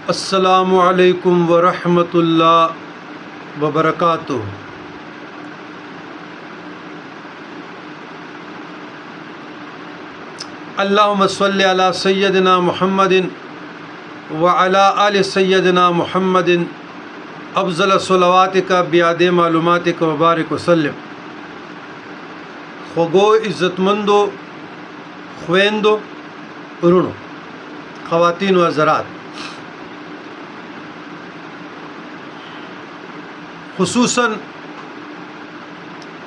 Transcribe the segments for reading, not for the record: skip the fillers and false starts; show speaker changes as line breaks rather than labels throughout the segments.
السلام علیکم ورحمۃ اللہ وبرکاتہ۔ اللہم صلی علی سیدنا محمد وعلی آل سیدنا محمد افضل صلواتک بیاد معلوماتک وبارک وسلم۔ خوگو عزت مندو خویندو رونو خواتین و حضرات، خصوصاً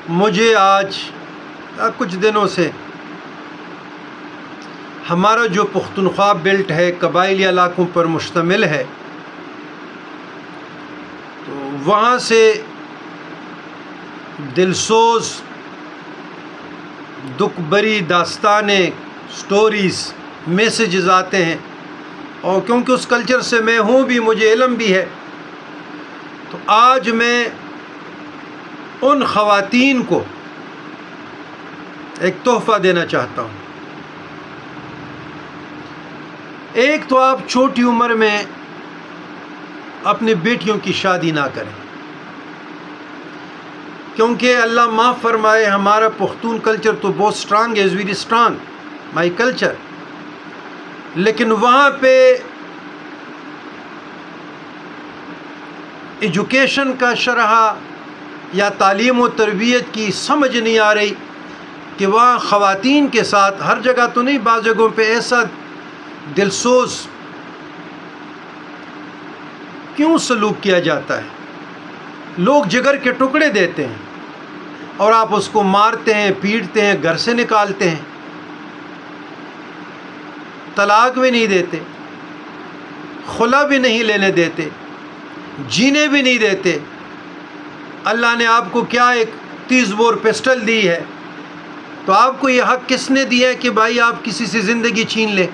مجھے آج کچھ دنوں سے ہمارا جو پختونخوا بیلٹ ہے قبائلی علاقوں پر مشتمل ہے، تو وہاں سے دلسوز دکھ بری داستانیں، سٹوریز، میسیجز آتے ہیں، اور کیونکہ اس کلچر سے میں ہوں بھی، مجھے علم بھی ہے، تو آج میں ان خواتین کو ایک تحفہ دینا چاہتا ہوں۔ ایک تو آپ چھوٹی عمر میں اپنی بیٹیوں کی شادی نہ کریں، کیونکہ اللہ معاف فرمائے، ہمارا پختون کلچر تو بہت اسٹرانگ ہے، is very strong my culture, لیکن وہاں پہ ایجوکیشن کا شرح یا تعلیم و تربیت کی سمجھ نہیں آ رہی کہ وہاں خواتین کے ساتھ، ہر جگہ تو نہیں، بعض جگہوں پہ ایسا دلسوز کیوں سلوک کیا جاتا ہے؟ لوگ جگر کے ٹکڑے دیتے ہیں اور آپ اس کو مارتے ہیں، پیٹتے ہیں، گھر سے نکالتے ہیں، طلاق بھی نہیں دیتے، خلا بھی نہیں لینے دیتے، جینے بھی نہیں دیتے۔ اللہ نے آپ کو کیا ایک 30 بور پسٹل دی ہے، تو آپ کو یہ حق کس نے دیا ہے کہ بھائی آپ کسی سے زندگی چھین لیں؟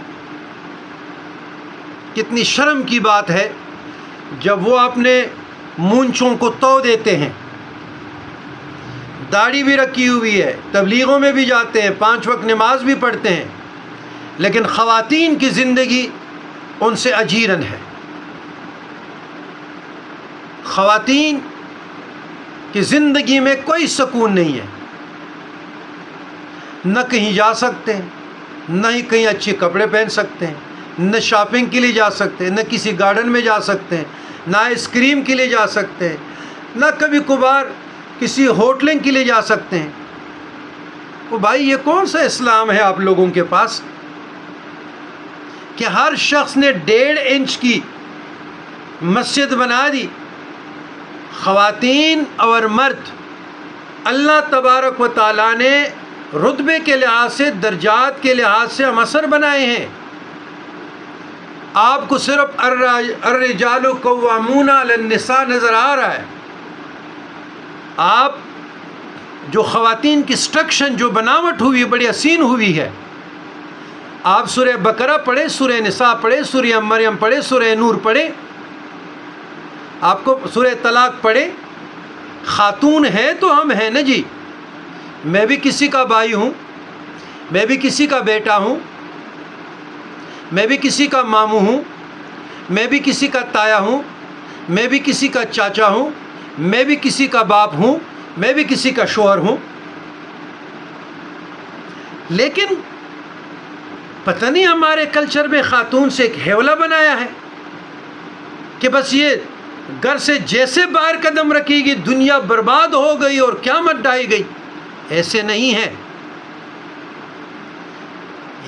کتنی شرم کی بات ہے جب وہ اپنے مونچھوں کو تو دیتے ہیں، داڑھی بھی رکھی ہوئی ہے، تبلیغوں میں بھی جاتے ہیں، 5 وقت نماز بھی پڑھتے ہیں، لیکن خواتین کی زندگی ان سے اجیرن ہے۔ خواتین کی زندگی میں کوئی سکون نہیں ہے، نہ کہیں جا سکتے ہیں، نہ ہی کہیں اچھے کپڑے پہن سکتے ہیں، نہ شاپنگ کے لیے جا سکتے ہیں، نہ کسی گارڈن میں جا سکتے ہیں، نہ آئس کریم کے لیے جا سکتے ہیں، نہ کبھی کبھار کسی ہوٹلنگ کے لیے جا سکتے ہیں۔ تو بھائی یہ کون سا اسلام ہے آپ لوگوں کے پاس کہ ہر شخص نے 1.5 انچ کی مسجد بنا دی؟ خواتین اور مرد اللہ تبارک و تعالیٰ نے رتبے کے لحاظ سے، درجات کے لحاظ سے عنصر بنائے ہیں۔ آپ کو صرف الرجال قوامون علی النساء نظر آ رہا ہے۔ آپ جو خواتین کی سٹرکشن، جو بناوٹ ہوئی ہے، بڑی حسین ہوئی ہے۔ آپ سورہ بقرہ پڑھے، سورہ نساء پڑھے، سورہ مریم پڑھے، سورہ نور پڑھے، آپ کو سورہ طلاق پڑھے۔ خاتون ہیں تو ہم ہیں نا جی، میں بھی کسی کا بھائی ہوں، میں بھی کسی کا بیٹا ہوں، میں بھی کسی کا ماموں ہوں، میں بھی کسی کا تایا ہوں، میں بھی کسی کا چاچا ہوں، میں بھی کسی کا باپ ہوں، میں بھی کسی کا شوہر ہوں۔ لیکن پتہ نہیں ہمارے کلچر میں خاتون سے ایک حیولہ بنایا ہے کہ بس یہ گھر سے جیسے باہر قدم رکھے گی دنیا برباد ہو گئی اور قیامت ڈھائی گئی۔ ایسے نہیں ہے،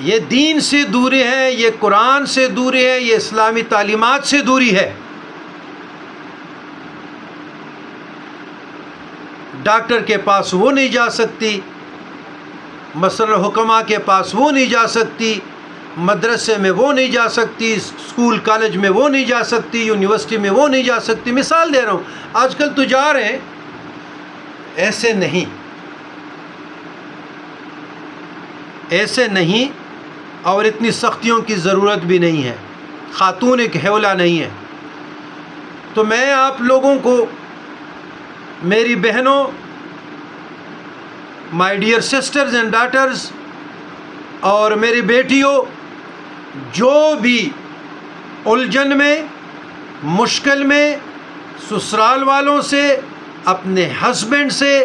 یہ دین سے دوری ہے، یہ قرآن سے دوری ہے، یہ اسلامی تعلیمات سے دوری ہے۔ ڈاکٹر کے پاس وہ نہیں جا سکتی، مثلا حکماء کے پاس وہ نہیں جا سکتی، مدرسے میں وہ نہیں جا سکتی، اسکول کالج میں وہ نہیں جا سکتی، یونیورسٹی میں وہ نہیں جا سکتی۔ مثال دے رہا ہوں، آج کل تو جا رہے ہیں، ایسے نہیں، ایسے نہیں، اور اتنی سختیوں کی ضرورت بھی نہیں ہے۔ خاتون ایک حیولہ نہیں ہے۔ تو میں آپ لوگوں کو، میری بہنوں، my dear sisters and daughters, اور میری بیٹیوں، جو بھی الجھن میں مشکل میں سسرال والوں سے، اپنے ہسبینڈ سے،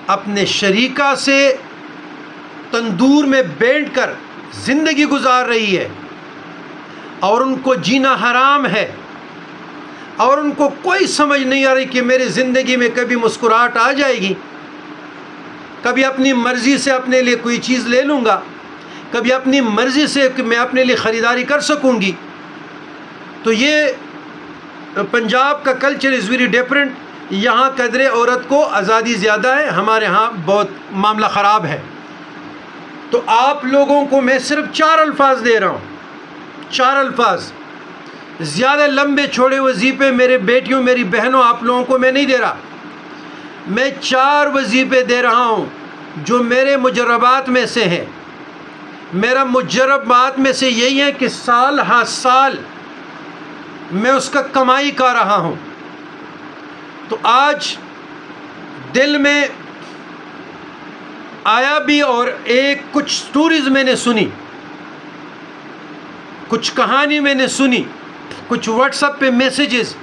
اپنے شریکہ سے تندور میں بیٹھ کر زندگی گزار رہی ہے، اور ان کو جینا حرام ہے، اور ان کو کوئی سمجھ نہیں آ رہی کہ میری زندگی میں کبھی مسکراہٹ آ جائے گی، کبھی اپنی مرضی سے اپنے لیے کوئی چیز لے لوں گا، کبھی اپنی مرضی سے کہ میں اپنے لیے خریداری کر سکوں گی. تو یہ پنجاب کا کلچر از ویری ڈفرینٹ. یہاں قدر عورت کو آزادی زیادہ ہے، ہمارے ہاں بہت معاملہ خراب ہے. تو آپ لوگوں کو میں صرف 4 الفاظ دے رہا ہوں، 4 الفاظ. زیادہ لمبے چھوڑے وظیفے میرے بیٹیوں، میری بہنوں، آپ لوگوں کو میں نہیں دے رہا. میں 4 وظیفے دے رہا ہوں جو میرے مجربات میں سے ہیں. میرا مجربات میں سے یہی ہے کہ سال ہا سال میں اس کا کمائی کر رہا ہوں. تو آج دل میں آیا بھی، اور کچھ سٹوریز میں نے سنی، کچھ کہانی میں نے سنی، کچھ واٹس ایپ پہ میسیجز،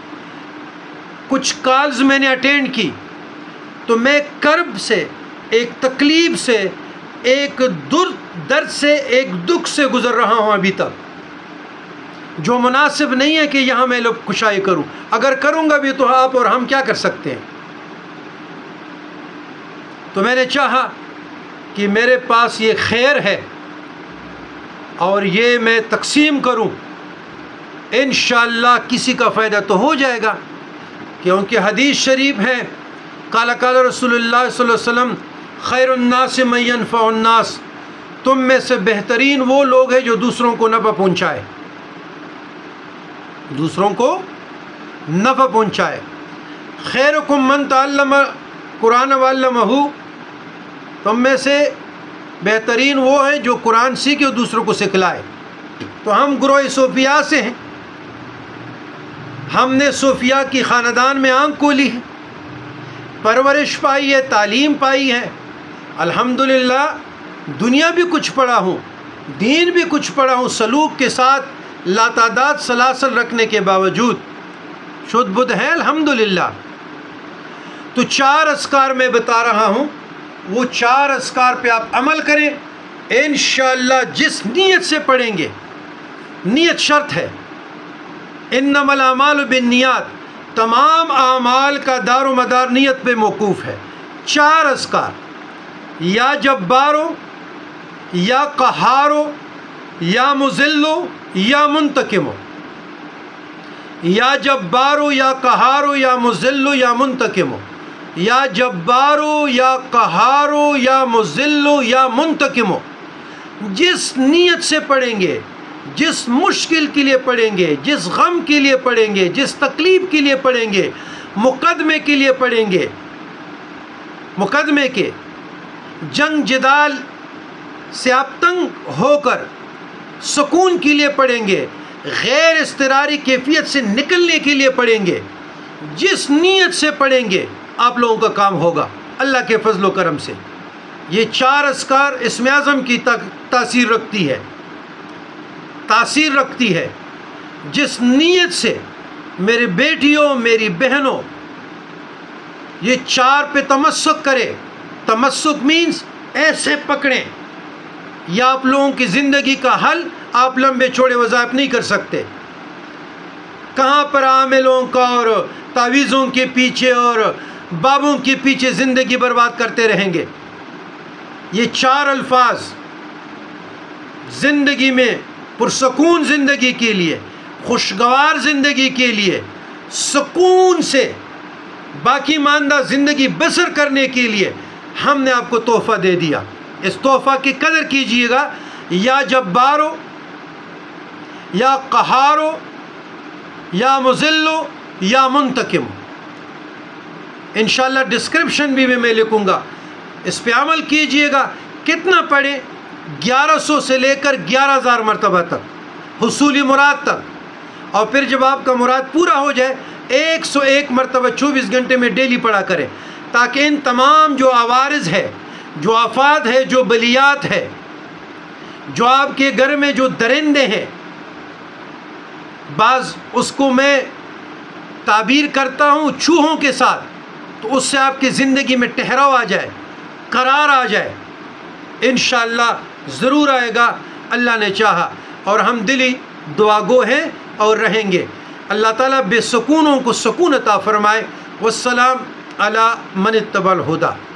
کچھ کالز میں نے اٹینڈ کی. تو میں کرب سے، ایک تکلیف سے، ایک درد سے، ایک دکھ سے گزر رہا ہوں ابھی تک، جو مناسب نہیں ہے کہ یہاں میں لوگ کشائی کروں. اگر کروں گا بھی تو آپ اور ہم کیا کر سکتے ہیں. تو میں نے چاہا کہ میرے پاس یہ خیر ہے اور یہ میں تقسیم کروں. انشاءاللہ کسی کا فائدہ تو ہو جائے گا، کیونکہ حدیث شریف ہے، قال قال رسول اللہ صلی اللہ علیہ وسلم خیر الناس من ينفع الناس. تم میں سے بہترین وہ لوگ ہیں جو دوسروں کو نفع پہنچائے، دوسروں کو نفع پہنچائے. خیرکم من تعلم قرآن وعلمہ. تم میں سے بہترین وہ ہیں جو قرآن سیکھے اور دوسروں کو سکھلائے. تو ہم گروہ صوفیاء سے ہیں، ہم نے صوفیاء کی خاندان میں آنکھ کھولی ہے، پرورش پائی ہے، تعلیم پائی ہے. الحمدللہ دنیا بھی کچھ پڑھا ہوں، دین بھی کچھ پڑھا ہوں، سلوک کے ساتھ لاتعداد سلاسل رکھنے کے باوجود شدھ بدھ ہے الحمدللہ. تو 4 اذکار میں بتا رہا ہوں، وہ 4 اذکار پہ آپ عمل کریں. انشاءاللہ جس نیت سے پڑھیں گے، نیت شرط ہے، انما الاعمال بالنیات، تمام اعمال کا دار و مدار نیت پہ موقوف ہے. 4 اذکار، یا جبارو، یا قہارو، یا مذلو، یا منتقمو. یا جبارو، یا قہارو، یا مذلو، یا منتقمو. یا جبارو، یا قہارو، یا مذلو، یا منتقمو. جس نیت سے پڑھیں گے، جس مشکل کے لیے پڑھیں گے، جس غم کے لیے پڑھیں گے، جس تکلیف کے لیے پڑھیں گے، مقدمے کے لیے پڑھیں گے، مقدمے کے جنگ جدال سے آپ تنگ ہو کر سکون کے لیے پڑھیں گے، غیر اضطراری کیفیت سے نکلنے کے لیے پڑھیں گے، جس نیت سے پڑھیں گے آپ لوگوں کا کام ہوگا اللہ کے فضل و کرم سے. یہ 4 اذکار اسم اعظم کی تاثیر رکھتی ہے، تاثیر رکھتی ہے. جس نیت سے میرے بیٹیوں، میری بہنوں یہ 4 پہ تمسک کرے. تمسک مینز ایسے پکڑیں، یا آپ لوگوں کی زندگی کا حل آپ لمبے چوڑے وظائف نہیں کر سکتے. کہاں پر عاملوں کا اور تعویذوں کے پیچھے اور بابوں کے پیچھے زندگی برباد کرتے رہیں گے. یہ 4 الفاظ زندگی میں پرسکون زندگی کے لیے، خوشگوار زندگی کے لیے، سکون سے باقی ماندہ زندگی بسر کرنے کے لیے ہم نے آپ کو تحفہ دے دیا. اس تحفہ کی قدر کیجئے گا. یا جبارو، یا قہارو، یا مذلو، یا منتقم. انشاءاللہ ڈسکرپشن بھی میں لکھوں گا، اس پہ عمل کیجئے گا. کتنا پڑھیں؟ 1100 سے لے کر 11,000 مرتبہ تک، حصول مراد تک. اور پھر جب آپ کا مراد پورا ہو جائے 101 مرتبہ 24 گھنٹے میں ڈیلی پڑھا کریں، تاکہ ان تمام جو عوارض ہے، جو آفات ہے، جو بلیات ہے، جو آپ کے گھر میں جو درندے ہیں، بعض اس کو میں تعبیر کرتا ہوں چوہوں کے ساتھ، تو اس سے آپ کی زندگی میں ٹھہراؤ آ جائے، قرار آ جائے، انشاءاللہ ضرور آئے گا، اللہ نے چاہا، اور ہم دلی دعا گو ہیں اور رہیں گے۔ اللہ تعالیٰ بے سکونوں کو سکون عطا فرمائے۔ والسلام علی من اتبع الہدی۔